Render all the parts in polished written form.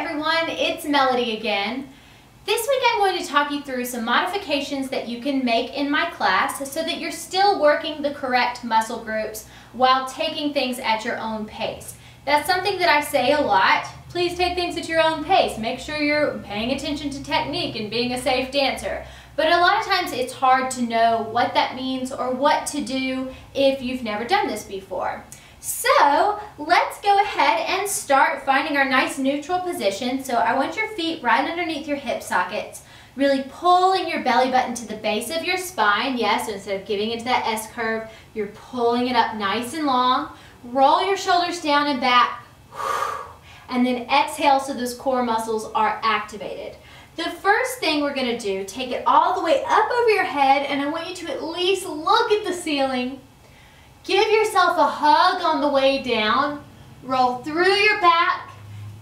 everyone, it's Melody again. This week I'm going to talk you through some modifications that you can make in my class so that you're still working the correct muscle groups while taking things at your own pace. That's something that I say a lot. Please take things at your own pace. Make sure you're paying attention to technique and being a safe dancer. But a lot of times it's hard to know what that means or what to do if you've never done this before. So let's go ahead and start finding our nice neutral position. So I want your feet right underneath your hip sockets, really pulling your belly button to the base of your spine. Yes, so instead of giving into that S curve, you're pulling it up nice and long. Roll your shoulders down and back, and then exhale so those core muscles are activated. The first thing we're going to do, take it all the way up over your head, and I want you to at least look at the ceiling. Give yourself a hug on the way down, roll through your back,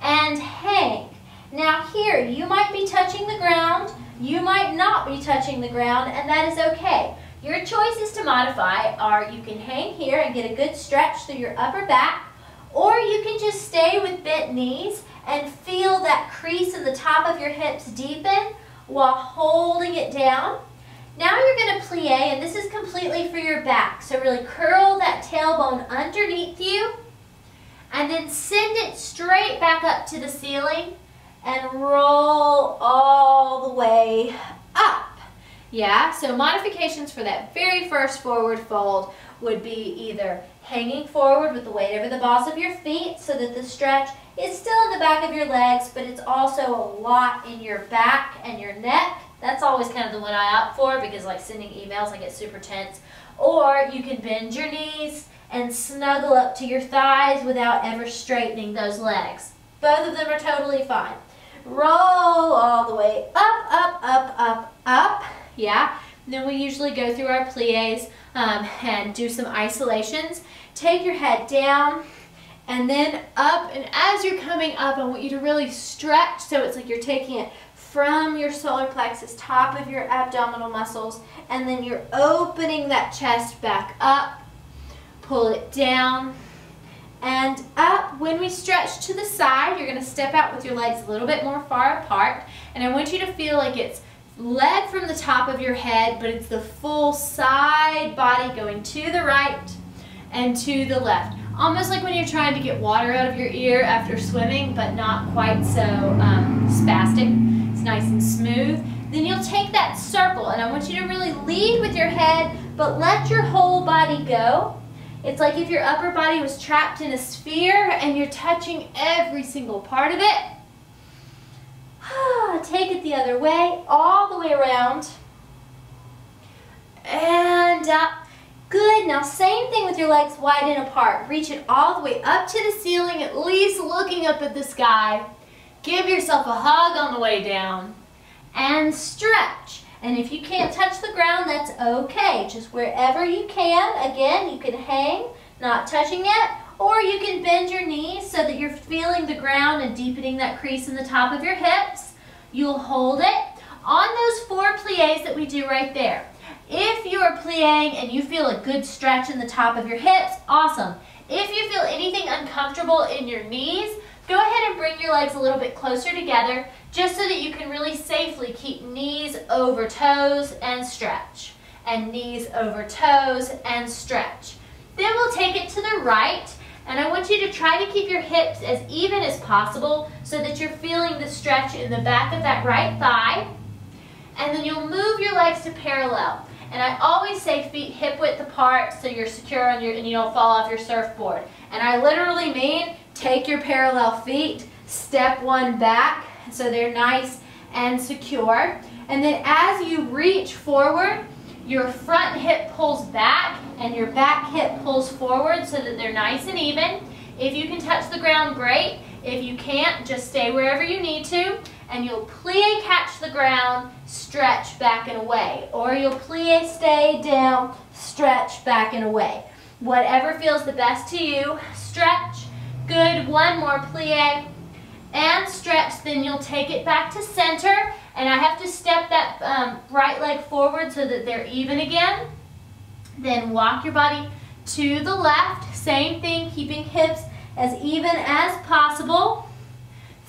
and hang. Now here, you might be touching the ground, you might not be touching the ground, and that is okay. Your choices to modify are you can hang here and get a good stretch through your upper back, or you can just stay with bent knees and feel that crease in the top of your hips deepen while holding it down. Now you're going to plie, and this is completely for your back. So really curl that tailbone underneath you, and then send it straight back up to the ceiling and roll all the way up. Yeah, so modifications for that very first forward fold would be either hanging forward with the weight over the balls of your feet so that the stretch is still in the back of your legs, but it's also a lot in your back and your neck. That's always kind of the one I opt for because like sending emails, I get super tense. Or you can bend your knees and snuggle up to your thighs without ever straightening those legs. Both of them are totally fine. Roll all the way up, up, up, up, up. Yeah. And then we usually go through our plies and do some isolations. Take your head down and then up. And as you're coming up, I want you to really stretch so it's like you're taking it from your solar plexus, top of your abdominal muscles, and then you're opening that chest back up. Pull it down and up. When we stretch to the side, you're going to step out with your legs a little bit more far apart, and I want you to feel like it's led from the top of your head, but it's the full side body going to the right and to the left. Almost like when you're trying to get water out of your ear after swimming, but not quite so spastic. It's nice and smooth. Then you'll take that circle, and I want you to really lead with your head, but let your whole body go. It's like if your upper body was trapped in a sphere and you're touching every single part of it. Take it the other way, all the way around, and up. Good. Now same thing with your legs wide and apart. Reach it all the way up to the ceiling, at least looking up at the sky. Give yourself a hug on the way down and stretch. And if you can't touch the ground, that's okay. Just wherever you can. Again, you can hang, not touching it, or you can bend your knees so that you're feeling the ground and deepening that crease in the top of your hips. You'll hold it on those 4 plies that we do right there. If you're plieing and you feel a good stretch in the top of your hips, awesome. If you feel anything uncomfortable in your knees, go ahead and bring your legs a little bit closer together just so that you can really safely keep knees over toes and stretch. And knees over toes and stretch. Then we'll take it to the right, and I want you to try to keep your hips as even as possible so that you're feeling the stretch in the back of that right thigh. And then you'll move your legs to parallel. And I always say feet hip width apart so you're secure on and you don't fall off your surfboard. And I literally mean take your parallel feet, step one back so they're nice and secure. And then as you reach forward, your front hip pulls back and your back hip pulls forward so that they're nice and even. If you can touch the ground, great. If you can't, just stay wherever you need to. And you'll plie, catch the ground, stretch back and away. Or you'll plie, stay down, stretch back and away. Whatever feels the best to you, stretch. Good, one more plie and stretch. Then you'll take it back to center. And I have to step that right leg forward so that they're even again. Then walk your body to the left. Same thing, keeping hips as even as possible.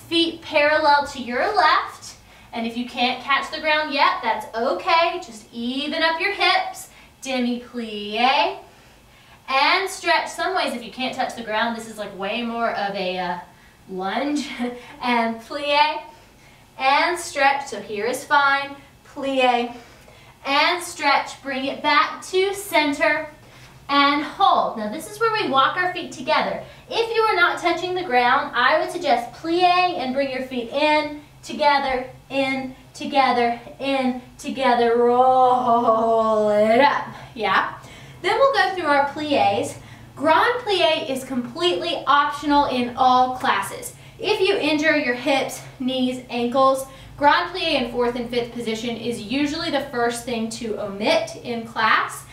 feet parallel to your left. And if you can't catch the ground yet, that's okay. Just even up your hips. Demi-plie. And stretch. Some ways if you can't touch the ground, this is like way more of a lunge. And plie. And stretch. So here is fine. Plie. And stretch. Bring it back to center. And hold. Now this is where we walk our feet together. If you are not touching the ground, I would suggest plie and bring your feet in, together, in, together, in, together, roll it up. Yeah? Then we'll go through our plies. Grand plie is completely optional in all classes. If you injure your hips, knees, ankles, grand plie in 4th and 5th position is usually the first thing to omit in class.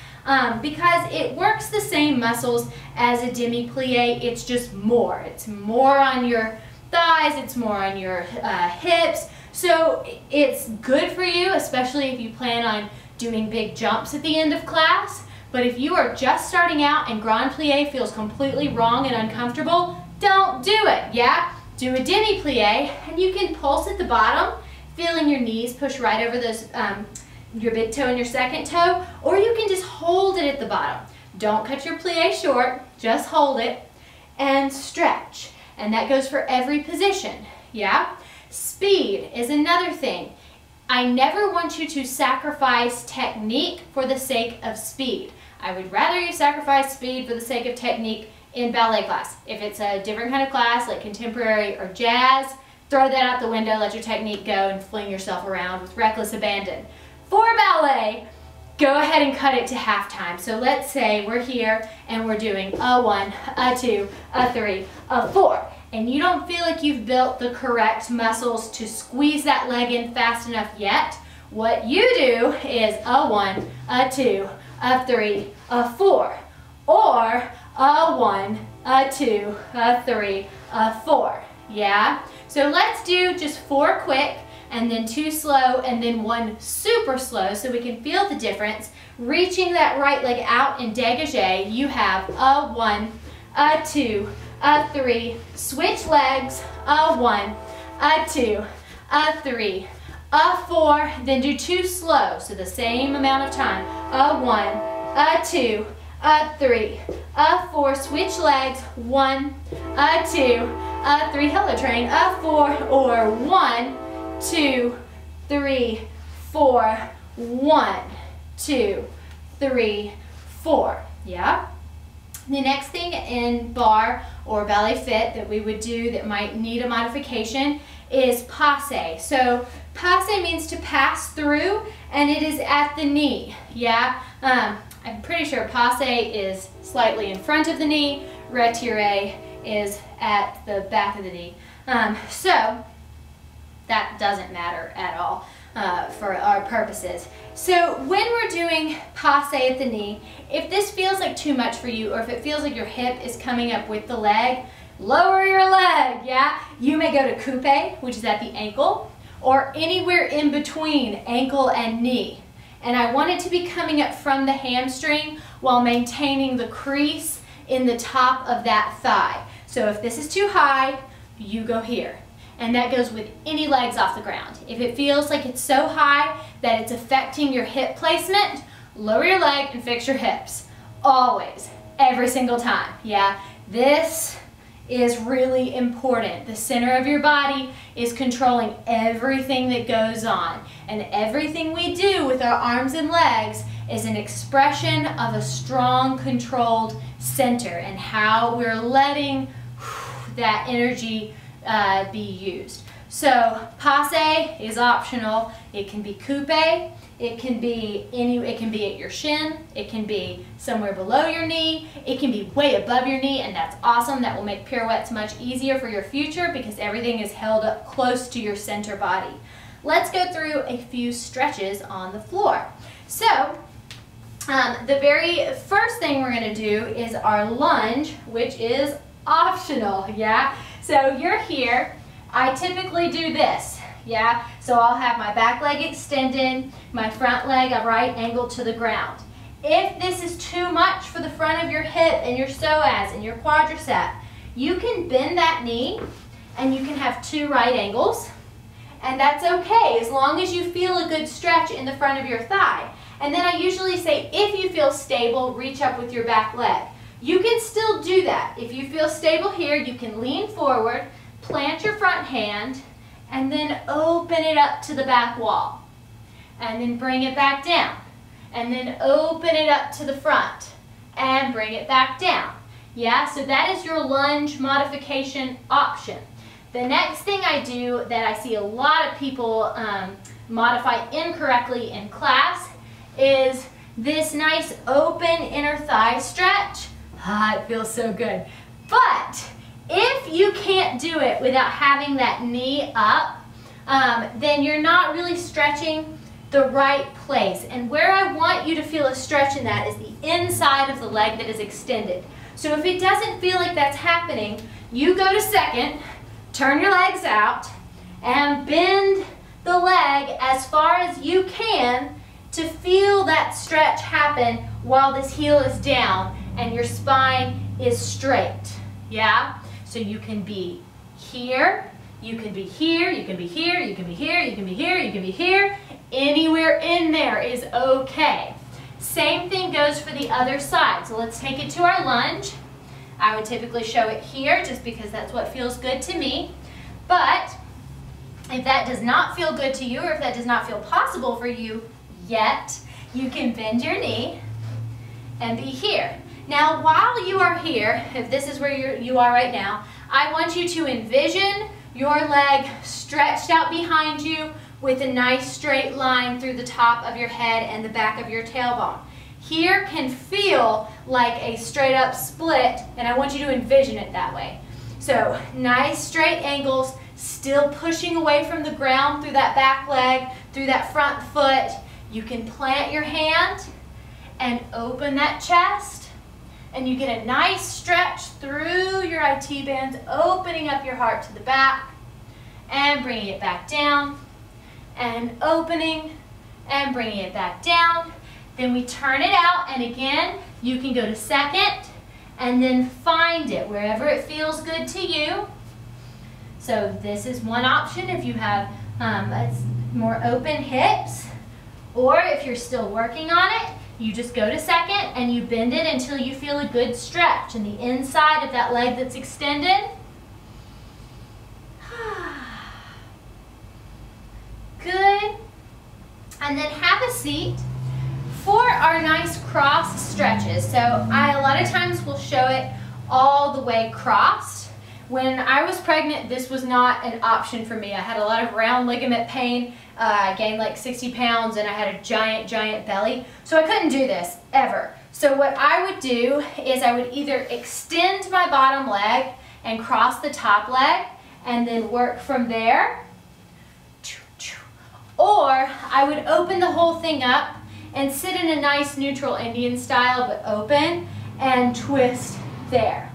Because it works the same muscles as a demi-plie, it's just more. It's more on your thighs, it's more on your hips, so it's good for you, especially if you plan on doing big jumps at the end of class. But if you are just starting out and grand plie feels completely wrong and uncomfortable, don't do it, yeah? Do a demi-plie, and you can pulse at the bottom, feeling your knees push right over those your big toe and your second toe, or you can just hold it at the bottom. Don't cut your plie short, just hold it and stretch. And that goes for every position, yeah? Speed is another thing. I never want you to sacrifice technique for the sake of speed. I would rather you sacrifice speed for the sake of technique in ballet class. If it's a different kind of class like contemporary or jazz, throw that out the window, let your technique go and fling yourself around with reckless abandon. For ballet, go ahead and cut it to halftime. So let's say we're here and we're doing a 1, a 2, a 3, a 4. And you don't feel like you've built the correct muscles to squeeze that leg in fast enough yet. What you do is a 1, a 2, a 3, a 4. Or a 1, a 2, a 3, a 4. Yeah? So let's do just 4 quick, and then 2 slow, and then 1 super slow so we can feel the difference. Reaching that right leg out in dégagé, you have a 1, a 2, a 3, switch legs, a 1, a 2, a 3, a 4, then do 2 slow, so the same amount of time, a 1, a 2, a 3, a 4, switch legs, 1, a 2, a 3, hello train, a 4, or 1, 2, 3, 4, 1, 2, 3, 4. Yeah? The next thing in bar or ballet fit that we would do that might need a modification is passe. So passe means to pass through, and it is at the knee. Yeah? I'm pretty sure passe is slightly in front of the knee, retiré is at the back of the knee. So that doesn't matter at all for our purposes. So when we're doing passe at the knee, if this feels like too much for you, or if it feels like your hip is coming up with the leg, lower your leg, yeah? You may go to coupe, which is at the ankle, or anywhere in between ankle and knee. And I want it to be coming up from the hamstring while maintaining the crease in the top of that thigh. So if this is too high, you go here. And that goes with any legs off the ground. If it feels like it's so high that it's affecting your hip placement, lower your leg and fix your hips. Always, every single time, yeah? This is really important. The center of your body is controlling everything that goes on. And everything we do with our arms and legs is an expression of a strong, controlled center and how we're letting that energy be used. So passe is optional. It can be coupe, it can be at your shin, it can be somewhere below your knee, it can be way above your knee, and that's awesome. That will make pirouettes much easier for your future because everything is held up close to your center body. Let's go through a few stretches on the floor. So the very first thing we're going to do is our lunge, which is optional, yeah? So you're here. I typically do this, yeah? So I'll have my back leg extended, my front leg a right angle to the ground. If this is too much for the front of your hip and your psoas and your quadricep, you can bend that knee and you can have 2 right angles. And that's okay as long as you feel a good stretch in the front of your thigh. And then I usually say, if you feel stable, reach up with your back leg. You can still do that. If you feel stable here, you can lean forward, plant your front hand, and then open it up to the back wall. And then bring it back down. And then open it up to the front and bring it back down. Yeah, so that is your lunge modification option. The next thing I do that I see a lot of people modify incorrectly in class is this nice open inner thigh stretch. Ah, it feels so good. But if you can't do it without having that knee up, then you're not really stretching the right place. And where I want you to feel a stretch in that is the inside of the leg that is extended. So if it doesn't feel like that's happening, you go to second, turn your legs out, and bend the leg as far as you can to feel that stretch happen while this heel is down and your spine is straight. Yeah? So you can be here, you can be here, you can be here, you can be here, you can be here, you can be here. Anywhere in there is okay. Same thing goes for the other side. So let's take it to our lunge. I would typically show it here just because that's what feels good to me. But if that does not feel good to you, or if that does not feel possible for you yet, you can bend your knee and be here. Now while you are here, if this is where you are right now, I want you to envision your leg stretched out behind you with a nice straight line through the top of your head and the back of your tailbone. Here can feel like a straight up split, and I want you to envision it that way. So nice straight angles, still pushing away from the ground through that back leg, through that front foot. You can plant your hand and open that chest, and you get a nice stretch through your IT bands, opening up your heart to the back and bringing it back down, and opening and bringing it back down. Then we turn it out, and again, you can go to second and then find it wherever it feels good to you. So this is one option if you have more open hips, or if you're still working on it, you just go to second and you bend it until you feel a good stretch in the inside of that leg that's extended. Good. And then have a seat for our nice cross stretches. So I a lot of times will show it all the way crossed. When I was pregnant, this was not an option for me. I had a lot of round ligament pain. I gained like 60 pounds and I had a giant, giant belly. So I couldn't do this ever. So what I would do is I would either extend my bottom leg and cross the top leg and then work from there, or I would open the whole thing up and sit in a nice neutral Indian style, but open and twist there.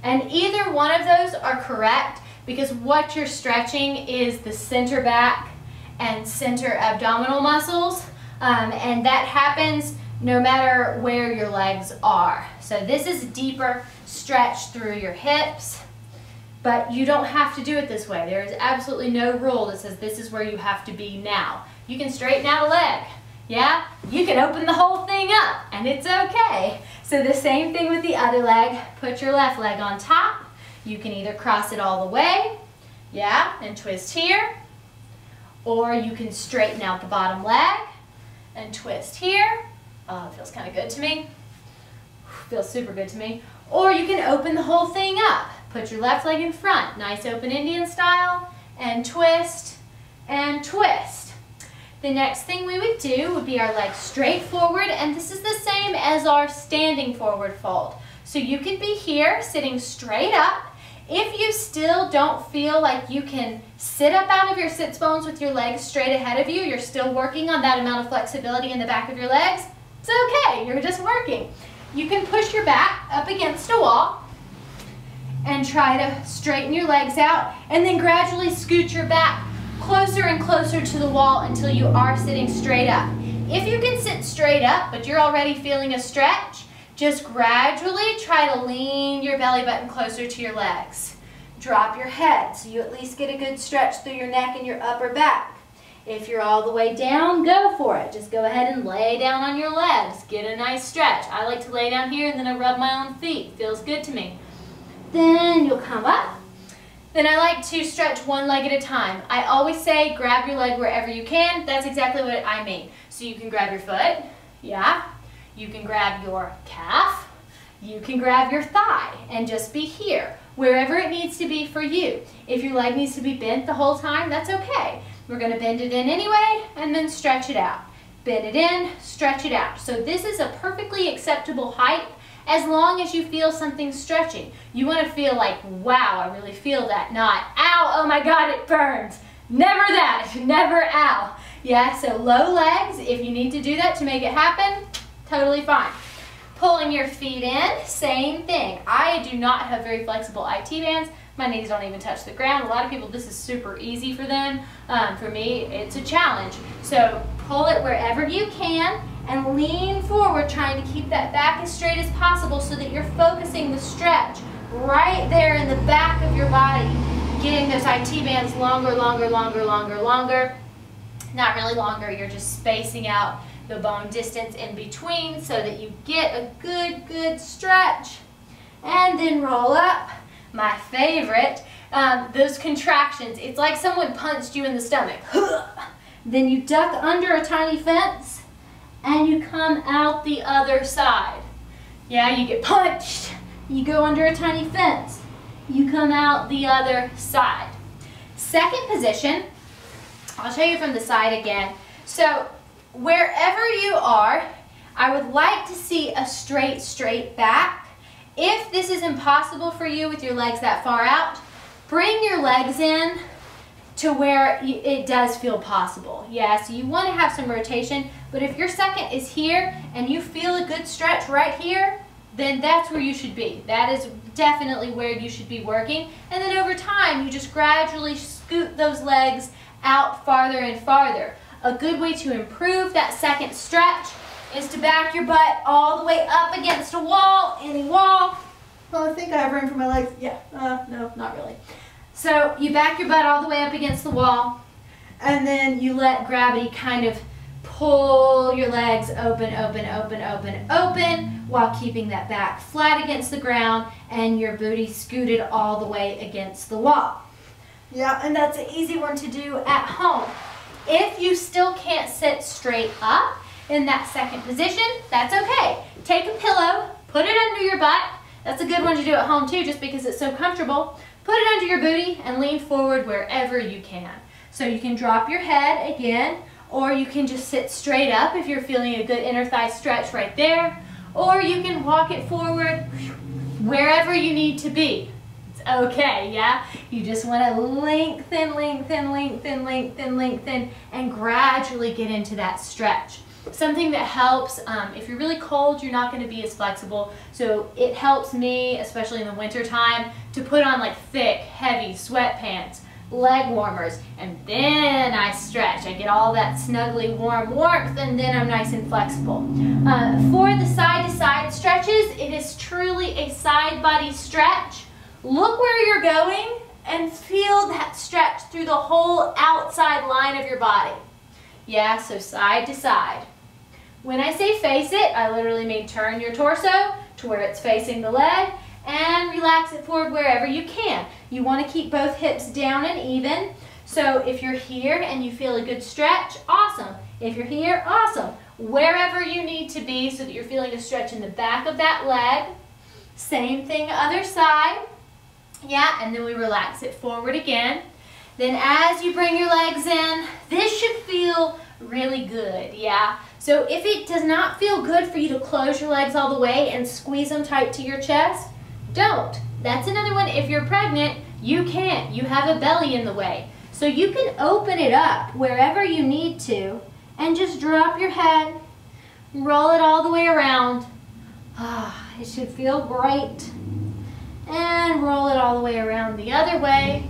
And either one of those are correct, because what you're stretching is the center back and center abdominal muscles, and that happens no matter where your legs are. So this is a deeper stretch through your hips, but you don't have to do it this way. There is absolutely no rule that says this is where you have to be now. You can straighten out a leg. Yeah, you can open the whole thing up and it's okay. So the same thing with the other leg. Put your left leg on top. You can either cross it all the way, yeah, and twist here, or you can straighten out the bottom leg and twist here. Oh, it feels kind of good to me. Feels super good to me. Or you can open the whole thing up. Put your left leg in front, nice open Indian style, and twist and twist. The next thing we would do would be our leg straight forward, and this is the same as our standing forward fold. So you could be here sitting straight up. If you still don't feel like you can sit up out of your sits bones with your legs straight ahead of you, you're still working on that amount of flexibility in the back of your legs, it's okay, you're just working. You can push your back up against a wall and try to straighten your legs out, and then gradually scoot your back closer and closer to the wall until you are sitting straight up. If you can sit straight up, but you're already feeling a stretch, just gradually try to lean your belly button closer to your legs. drop your head so you at least get a good stretch through your neck and your upper back. If you're all the way down, go for it. Just go ahead and lay down on your legs. Get a nice stretch. I like to lay down here and then I rub my own feet. Feels good to me. Then you'll come up. Then I like to stretch one leg at a time. I always say grab your leg wherever you can. That's exactly what I mean. So you can grab your foot. Yeah. You can grab your calf. You can grab your thigh and just be here, wherever it needs to be for you. If your leg needs to be bent the whole time, that's okay. We're going to bend it in anyway and then stretch it out. Bend it in, stretch it out. So this is a perfectly acceptable height as long as you feel something stretching. You want to feel like, wow, I really feel that, not, ow, oh my God, it burns. Never that, never ow. Yeah, so low legs, if you need to do that to make it happen, totally fine. Pulling your feet in, same thing. I do not have very flexible IT bands. My knees don't even touch the ground. A lot of people, this is super easy for them. For me, it's a challenge. So pull it wherever you can and lean forward, trying to keep that back as straight as possible so that you're focusing the stretch right there in the back of your body, getting those IT bands longer, longer, longer, longer, longer. Not really longer, you're just spacing out the bone distance in between so that you get a good stretch. And then roll up. My favorite, those contractions. It's like someone punched you in the stomach. Then you duck under a tiny fence and you come out the other side. Yeah, you get punched. You go under a tiny fence. You come out the other side. Second position, I'll show you from the side again. So wherever you are, I would like to see a straight back. If this is impossible for you with your legs that far out, bring your legs in to where it does feel possible. Yeah, so you want to have some rotation, but if your second is here and you feel a good stretch right here, then that's where you should be. That is definitely where you should be working. And then over time, you just gradually scoot those legs out farther and farther. A good way to improve that second stretch is to back your butt all the way up against a wall, any wall. Well, I think I have room for my legs. Yeah, no, not really. So you back your butt all the way up against the wall, and then you let gravity kind of pull your legs open, open, open, open, open, while keeping that back flat against the ground and your booty scooted all the way against the wall. Yeah, and that's an easy one to do at home. If you still can't sit straight up in that second position, that's okay. Take a pillow, put it under your butt. That's a good one to do at home too, just because it's so comfortable. Put it under your booty and lean forward wherever you can. So you can drop your head again, or you can just sit straight up if you're feeling a good inner thigh stretch right there, or you can walk it forward wherever you need to be. It's okay, yeah? You just want to lengthen, lengthen, lengthen, lengthen, lengthen, and gradually get into that stretch. Something that helps, if you're really cold, you're not going to be as flexible. So it helps me, especially in the winter time, to put on like thick, heavy sweatpants, leg warmers, and then I stretch. I get all that snuggly warm warmth, and then I'm nice and flexible. For the side-to-side stretches, it is truly a side body stretch. Look where you're going and feel that stretch through the whole outside line of your body. Yeah, so side to side. When I say face it, I literally mean turn your torso to where it's facing the leg and relax it forward wherever you can. You want to keep both hips down and even. So if you're here and you feel a good stretch, awesome. If you're here, awesome. Wherever you need to be so that you're feeling a stretch in the back of that leg. Same thing, other side. Yeah, and then we relax it forward again. Then as you bring your legs in, this should feel really good, yeah? So if it does not feel good for you to close your legs all the way and squeeze them tight to your chest, don't. That's another one. If you're pregnant, you can't. You have a belly in the way. So you can open it up wherever you need to and just drop your head, roll it all the way around. It should feel great. And roll it all the way around the other way.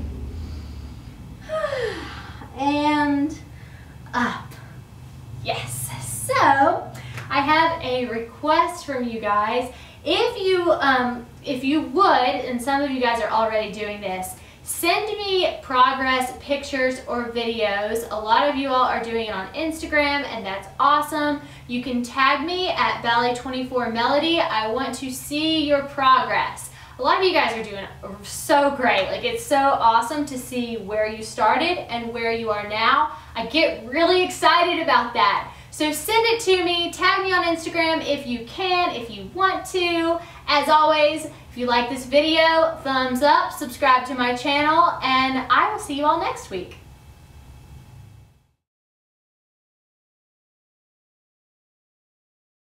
And up. Yes. So I have a request from you guys. If you would, and some of you guys are already doing this, send me progress pictures or videos. A lot of you all are doing it on Instagram, and that's awesome. You can tag me at Ballet24Melody. I want to see your progress. A lot of you guys are doing so great. Like, it's so awesome to see where you started and where you are now. I get really excited about that. So send it to me, tag me on Instagram if you can, if you want to. As always, if you like this video, thumbs up, subscribe to my channel, and I will see you all next week.